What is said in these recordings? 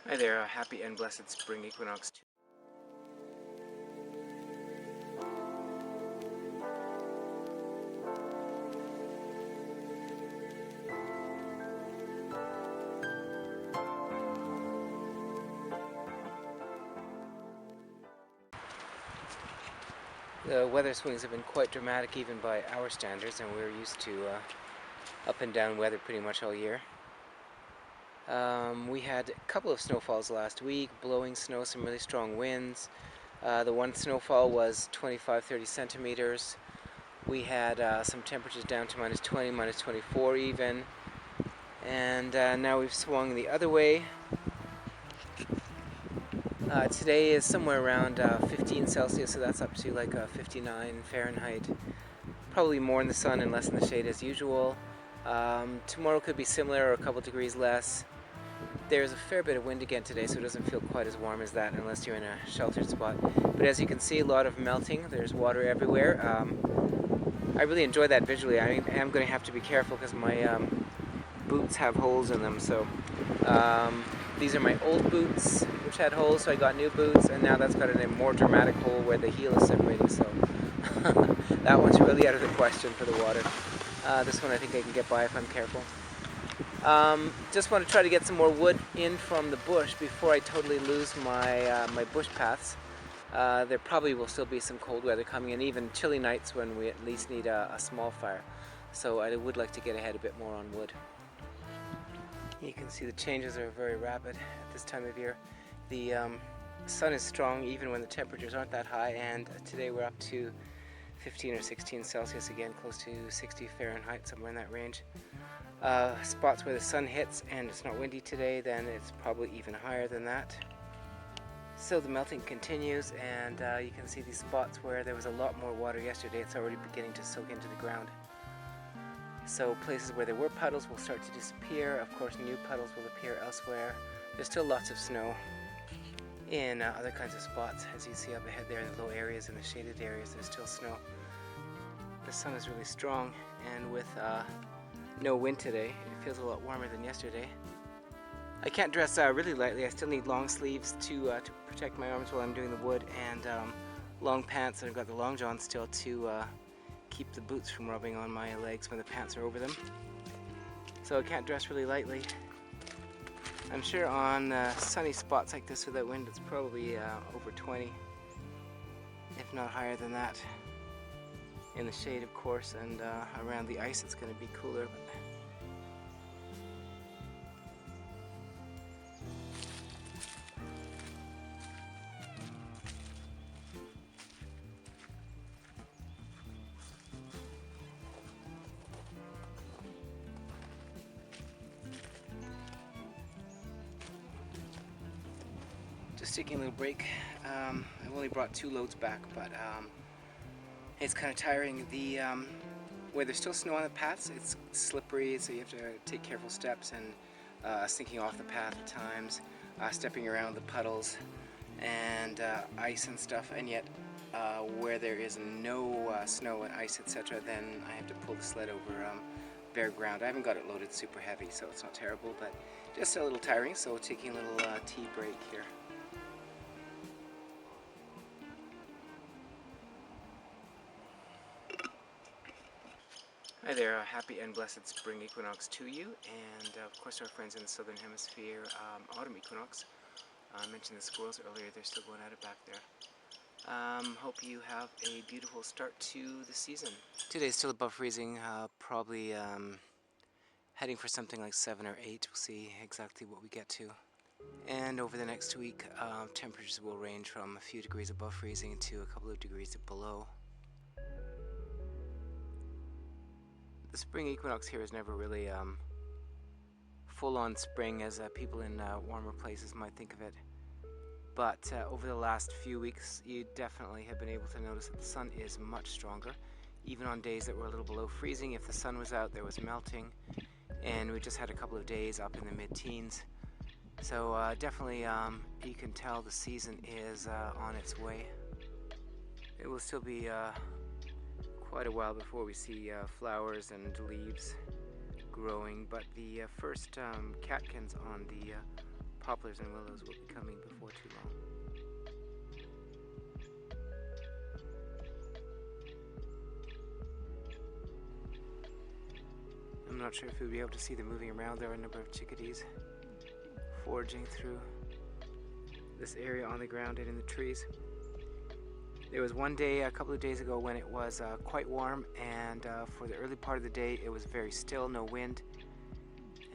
Hi there, happy and blessed spring equinox. The weather swings have been quite dramatic even by our standards, and we're used to up and down weather pretty much all year. We had a couple of snowfalls last week, blowing snow, some really strong winds. The one snowfall was 25-30 centimeters. We had some temperatures down to minus 20, minus 24 even. And now we've swung the other way. Today is somewhere around 15 Celsius, so that's up to like 59 Fahrenheit. Probably more in the sun and less in the shade as usual. Tomorrow could be similar or a couple degrees less. There's a fair bit of wind again today, so it doesn't feel quite as warm as that unless you're in a sheltered spot. But as you can see, a lot of melting. There's water everywhere. I really enjoy that visually. I am going to have to be careful because my boots have holes in them. So these are my old boots, which had holes, so I got new boots, and now that's got a more dramatic hole where the heel is separating. So that one's really out of the question for the water. This one I think I can get by if I'm careful. Just want to try to get some more wood in from the bush before I totally lose my my bush paths. There probably will still be some cold weather coming in, even chilly nights when we at least need a small fire. So I would like to get ahead a bit more on wood. You can see the changes are very rapid at this time of year. The sun is strong even when the temperatures aren't that high, and today we're up to 15 or 16 Celsius again, close to 60 Fahrenheit, somewhere in that range. Spots where the sun hits and it's not windy today, then it's probably even higher than that. So the melting continues, and you can see these spots where there was a lot more water yesterday. It's already beginning to soak into the ground. So places where there were puddles will start to disappear. Of course, new puddles will appear elsewhere. There's still lots of snow in other kinds of spots. As you see up ahead there in the low areas and the shaded areas, there's still snow. The sun is really strong, and with no wind today, it feels a lot warmer than yesterday. I can't dress really lightly. I still need long sleeves to protect my arms while I'm doing the wood, and long pants, and I've got the long johns still to keep the boots from rubbing on my legs when the pants are over them. So I can't dress really lightly. I'm sure on sunny spots like this with that wind, it's probably over 20, if not higher than that. In the shade, of course, and around the ice it's going to be cooler. Just taking a little break. I've only brought 2 loads back, but it's kind of tiring. Where there's still snow on the paths, it's slippery, so you have to take careful steps, and sinking off the path at times, stepping around the puddles and ice and stuff. And yet where there is no snow and ice, etc., then I have to pull the sled over bare ground. I haven't got it loaded super heavy, so it's not terrible, but just a little tiring, so taking a little tea break here. Hi there, happy and blessed spring equinox to you, and of course our friends in the southern hemisphere, autumn equinox. I mentioned the squirrels earlier, they're still going at it back there. Hope you have a beautiful start to the season. Today's still above freezing, probably heading for something like 7 or 8. We'll see exactly what we get to. And over the next week, temperatures will range from a few degrees above freezing to a couple of degrees below. The spring equinox here is never really full-on spring as people in warmer places might think of it. But over the last few weeks, you definitely have been able to notice that the sun is much stronger. Even on days that were a little below freezing, if the sun was out, there was melting. And we just had a couple of days up in the mid-teens. So definitely you can tell the season is on its way. It will still be quite a while before we see flowers and leaves growing, but the first catkins on the poplars and willows will be coming before too long. I'm not sure if you'll be able to see them moving around. There are a number of chickadees foraging through this area on the ground and in the trees. There was one day a couple of days ago when it was quite warm, and for the early part of the day it was very still, no wind,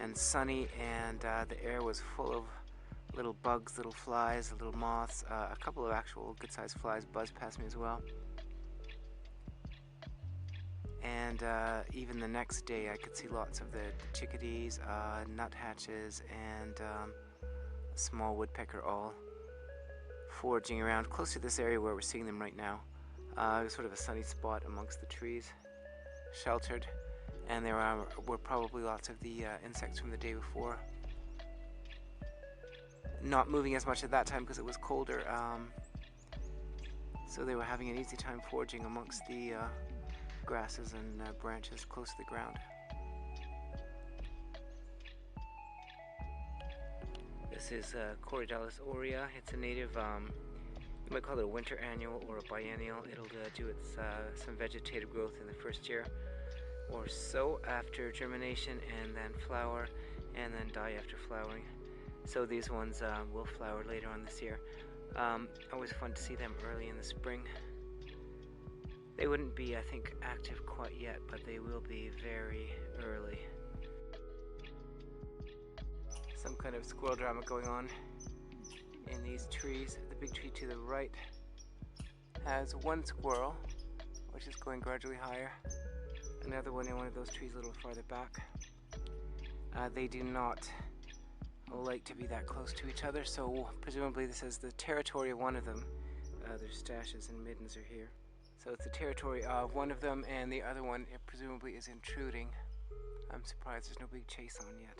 and sunny, and the air was full of little bugs, little flies, little moths. A couple of actual good-sized flies buzzed past me as well. And even the next day I could see lots of the chickadees, nuthatches, and a small woodpecker all foraging around close to this area where we're seeing them right now. It was sort of a sunny spot amongst the trees, sheltered, and there were probably lots of the insects from the day before. Not moving as much at that time because it was colder, so they were having an easy time foraging amongst the grasses and branches close to the ground. This is Corydalis aurea. It's a native, you might call it a winter annual or a biennial. It'll do its some vegetative growth in the first year or so after germination, and then flower, and then die after flowering. So these ones will flower later on this year. Always fun to see them early in the spring. They wouldn't be, I think, active quite yet, but they will be very early. Some kind of squirrel drama going on in these trees. The big tree to the right has one squirrel, which is going gradually higher. Another one in one of those trees a little farther back. They do not like to be that close to each other, so presumably this is the territory of one of them. Their stashes and middens are here. So it's the territory of one of them, and the other one, it presumably, is intruding. I'm surprised there's no big chase on yet.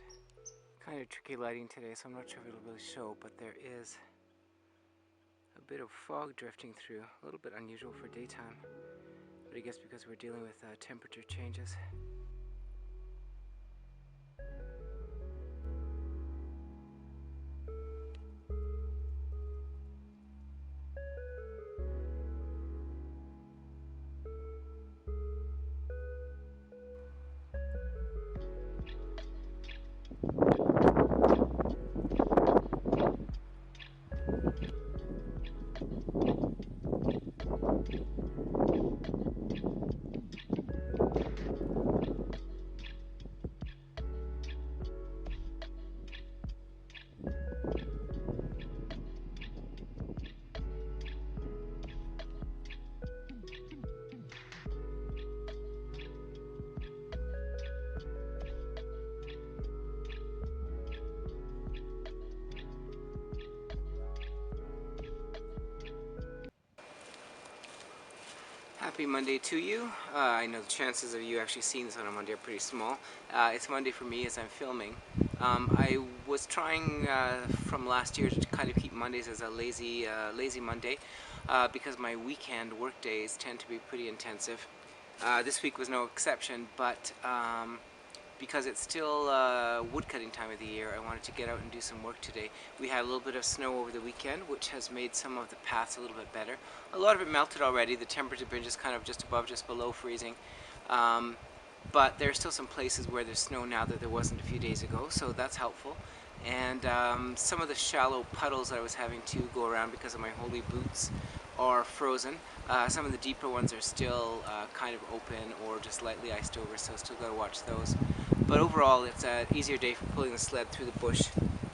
Kind of tricky lighting today, so I'm not sure if it'll really show, but there is a bit of fog drifting through. A little bit unusual for daytime, but I guess because we're dealing with temperature changes. Happy Monday to you. I know the chances of you actually seeing this on a Monday are pretty small. It's Monday for me as I'm filming. I was trying from last year to kind of keep Mondays as a lazy Monday because my weekend work days tend to be pretty intensive. This week was no exception, but because it's still woodcutting time of the year, I wanted to get out and do some work today. We had a little bit of snow over the weekend, which has made some of the paths a little bit better. A lot of it melted already. The temperature has been just kind of just above, just below freezing. But there are still some places where there's snow now that there wasn't a few days ago, so that's helpful. And some of the shallow puddles that I was having to go around because of my holey boots are frozen. Some of the deeper ones are still kind of open or just lightly iced over, so still got to watch those. But overall, it's an easier day for pulling the sled through the bush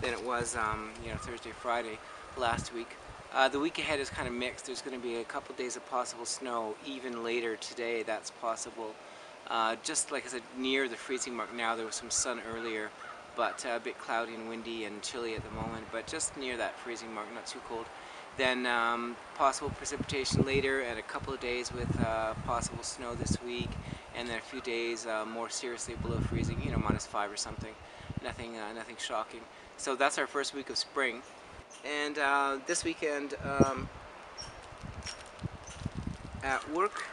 than it was, Thursday, Friday last week. The week ahead is kind of mixed. There's going to be a couple days of possible snow. Even later today, that's possible. Just like I said, near the freezing mark now. There was some sun earlier, but a bit cloudy and windy and chilly at the moment. But just near that freezing mark, not too cold. Then possible precipitation later, and a couple of days with possible snow this week, and then a few days more seriously below freezing, -5 or something. Nothing shocking. So that's our first week of spring. And this weekend at work,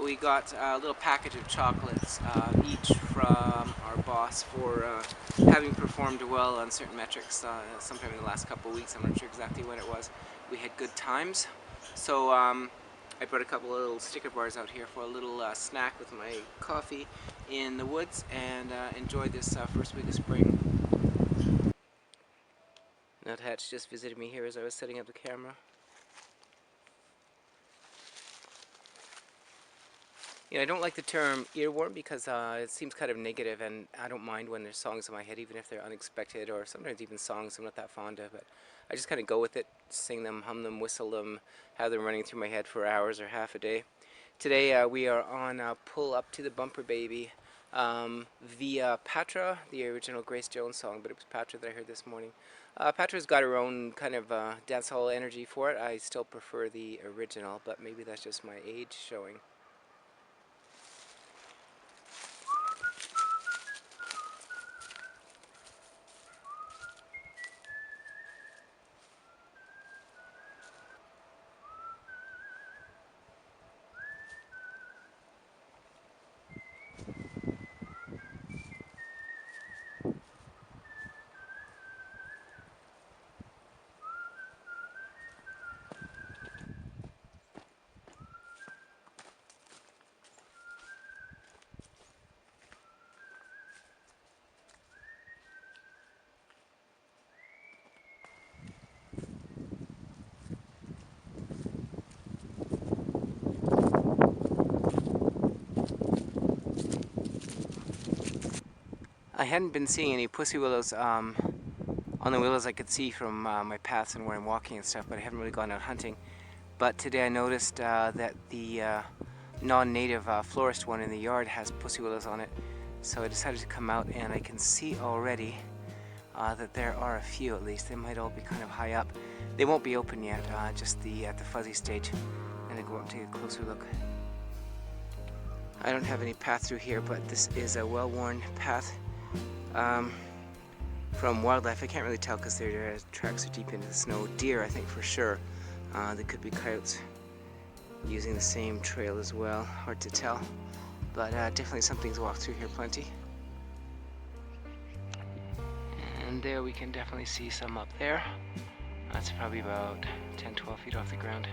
we got a little package of chocolates, each from our boss for having performed well on certain metrics sometime in the last couple of weeks. I'm not sure exactly when it was. We had good times. So I brought a couple of little sticker bars out here for a little snack with my coffee in the woods and enjoy this first week of spring. Nuthatch just visited me here as I was setting up the camera. You know, I don't like the term earworm because it seems kind of negative, and I don't mind when there's songs in my head, even if they're unexpected, or sometimes even songs I'm not that fond of, but I just kind of go with it, sing them, hum them, whistle them, have them running through my head for hours or half a day. Today we are on Pull Up to the Bumper Baby via Patra, the original Grace Jones song, but it was Patra that I heard this morning. Patra's got her own kind of dancehall energy for it. I still prefer the original, but maybe that's just my age showing. I hadn't been seeing any pussy willows on the willows I could see from my paths and where I'm walking and stuff, but I haven't really gone out hunting. But today I noticed that the non-native florist one in the yard has pussy willows on it, so I decided to come out, and I can see already that there are a few at least. They might all be kind of high up. They won't be open yet, just at the fuzzy stage. I'm going to go out and take a closer look. I don't have any path through here, but this is a well-worn path from wildlife. I can't really tell because their tracks are deep into the snow. Deer, I think for sure. They could be coyotes using the same trail as well. Hard to tell, but definitely something's walked through here plenty. And there we can definitely see some up there. That's probably about 10-12 feet off the ground,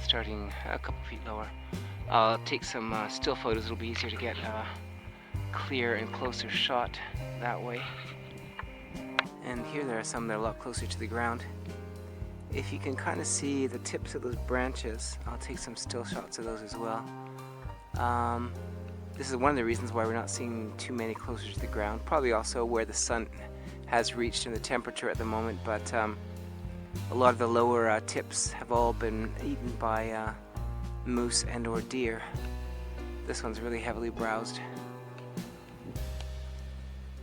starting a couple feet lower. I'll take some still photos. It'll be easier to get a clear and closer shot that way. And here there are some that are a lot closer to the ground. If you can kind of see the tips of those branches, I'll take some still shots of those as well. This is one of the reasons why we're not seeing too many closer to the ground. Probably also where the sun has reached and the temperature at the moment, but a lot of the lower tips have all been eaten by moose and or deer. This one's really heavily browsed.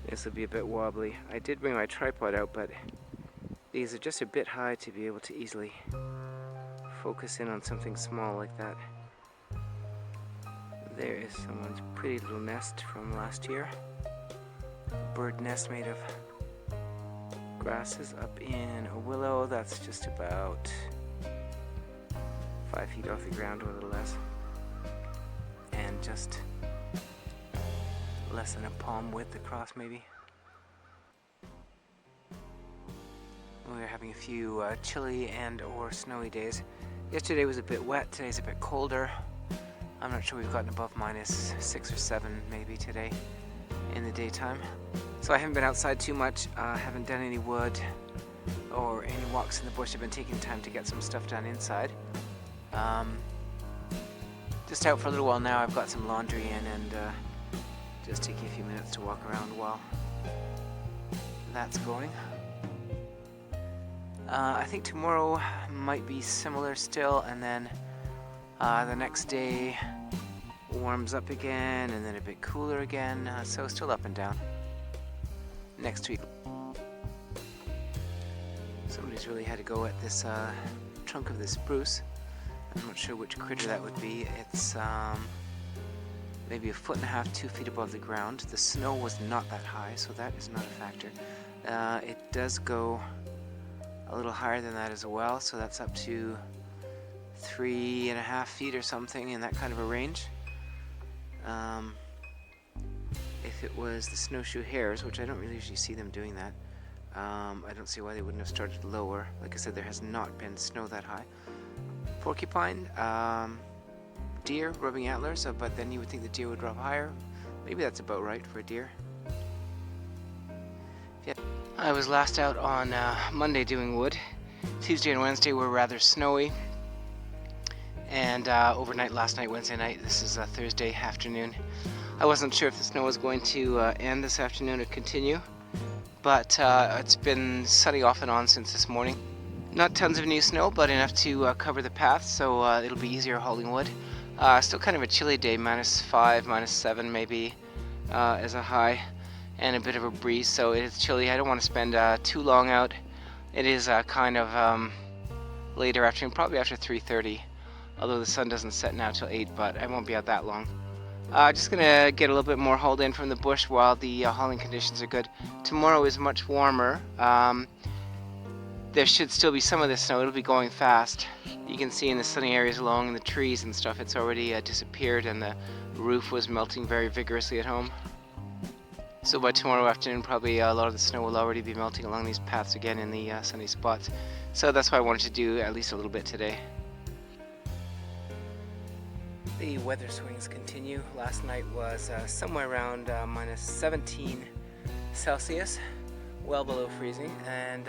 This will be a bit wobbly. I did bring my tripod out, but these are just a bit high to be able to easily focus in on something small like that. There is someone's pretty little nest from last year. A bird nest made of grasses up in a willow. That's just about 5 feet off the ground or a little less. And just less than a palm width across maybe. We're having a few chilly and or snowy days. Yesterday was a bit wet, today's a bit colder. I'm not sure we've gotten above -6 or 7 maybe today in the daytime. So I haven't been outside too much, haven't done any wood or any walks in the bush. I've been taking time to get some stuff done inside. Just out for a little while now. I've got some laundry in and just taking a few minutes to walk around while that's going. I think tomorrow might be similar still, and then the next day warms up again and then a bit cooler again, so still up and down. Next week somebody's really had to go at this trunk of the spruce. I'm not sure which critter that would be. It's maybe 1.5 to 2 feet above the ground. The snow was not that high, so that is not a factor. It does go a little higher than that as well, so that's up to 3.5 feet or something in that kind of a range. if it was the snowshoe hares, which I don't really usually see them doing that. I don't see why they wouldn't have started lower. Like I said, there has not been snow that high. Porcupine, deer, rubbing antlers, but then you would think the deer would drop higher. Maybe that's about right for a deer. Yeah. I was last out on Monday doing wood. Tuesday and Wednesday were rather snowy. And overnight last night, Wednesday night, this is Thursday afternoon. I wasn't sure if the snow was going to end this afternoon or continue, but it's been sunny off and on since this morning. Not tons of new snow, but enough to cover the path, so it'll be easier hauling wood. Still kind of a chilly day, -5, -7 maybe as a high, and a bit of a breeze, so it is chilly. I don't want to spend too long out. It is kind of later afternoon, probably after 3:30. Although the sun doesn't set now till 8, but I won't be out that long. Just gonna get a little bit more hauled in from the bush while the hauling conditions are good. Tomorrow is much warmer. There should still be some of the snow. It'll be going fast. You can see in the sunny areas along the trees and stuff, it's already disappeared, and the roof was melting very vigorously at home. So by tomorrow afternoon, probably a lot of the snow will already be melting along these paths again in the sunny spots. So that's why I wanted to do at least a little bit today. The weather swings continue. Last night was somewhere around -17 Celsius, well below freezing, and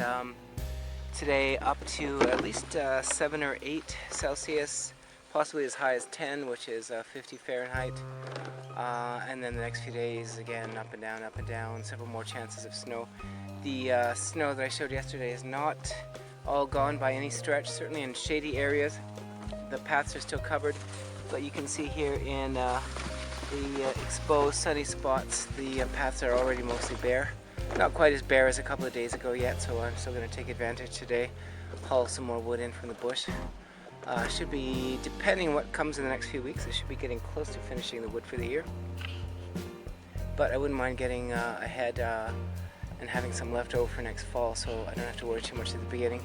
today up to at least 7 or 8 Celsius, possibly as high as 10, which is 50 Fahrenheit. And then the next few days, again, up and down, several more chances of snow. The snow that I showed yesterday is not all gone by any stretch, certainly in shady areas. The paths are still covered. But you can see here in the exposed sunny spots, the paths are already mostly bare. Not quite as bare as a couple of days ago yet, so I'm still going to take advantage today, haul some more wood in from the bush. Should be, depending on what comes in the next few weeks, it should be getting close to finishing the wood for the year. But I wouldn't mind getting ahead and having some left over for next fall, so I don't have to worry too much at the beginning.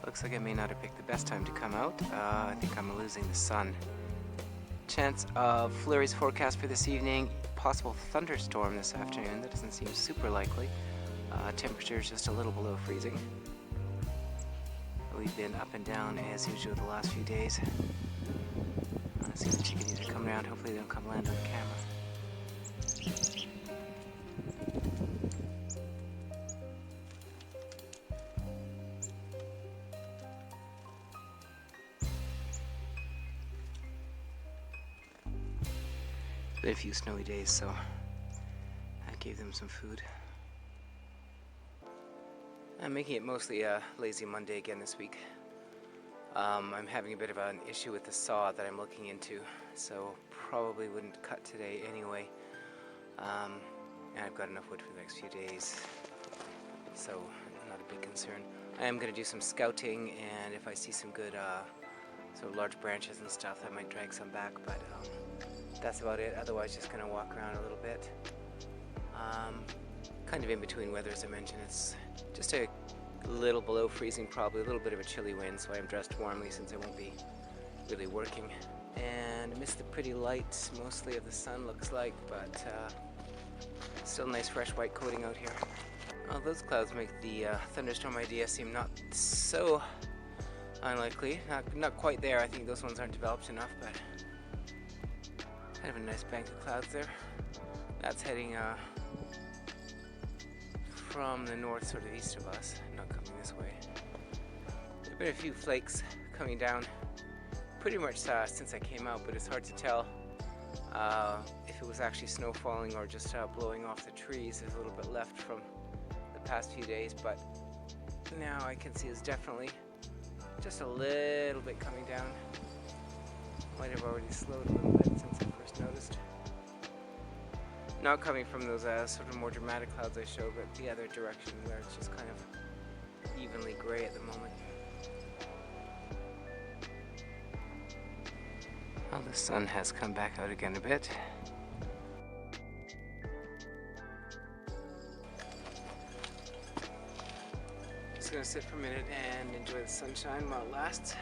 Looks like I may not have picked the best time to come out. I think I'm losing the sun. Chance of flurries forecast for this evening. Possible thunderstorm this afternoon. That doesn't seem super likely. Temperature is just a little below freezing. We've been up and down as usual the last few days. I see the chickadees are coming around. Hopefully they don't come land on the camera. Been a few snowy days, so I gave them some food. I'm making it mostly a lazy Monday again this week. I'm having a bit of an issue with the saw that I'm looking into, so probably wouldn't cut today anyway. And I've got enough wood for the next few days, so not a big concern. I am going to do some scouting, and if I see some good sort of large branches and stuff, I might drag some back, but that's about it. Otherwise, just going to walk around a little bit. Kind of in between weather, as I mentioned. It's just a little below freezing, probably a little bit of a chilly wind, so I am dressed warmly since I won't be really working. And miss the pretty light, mostly of the sun, looks like, but still nice fresh white coating out here. Well, those clouds make the thunderstorm idea seem not so unlikely. Not quite there. I think those ones aren't developed enough, but kind of a nice bank of clouds there. That's heading from the north, sort of east of us, not coming this way. There have been a few flakes coming down pretty much since I came out, but it's hard to tell if it was actually snow falling or just blowing off the trees. There's a little bit left from the past few days, but now I can see it's definitely just a little bit coming down. Might have already slowed a little bit since I first noticed. Not coming from those sort of more dramatic clouds I showed, but the other direction where it's just kind of evenly gray at the moment. The sun has come back out again a bit. Just gonna sit for a minute and enjoy the sunshine while it lasts.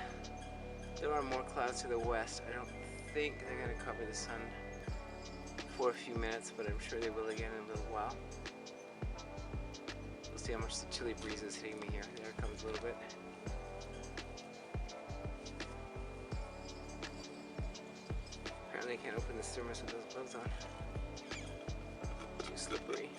There are more clouds to the west. I don't think they're gonna cover the sun for a few minutes, but I'm sure they will again in a little while. We'll see how much the chilly breeze is hitting me here. There it comes a little bit. Apparently I can't open this thermos with those gloves on. Too slippery.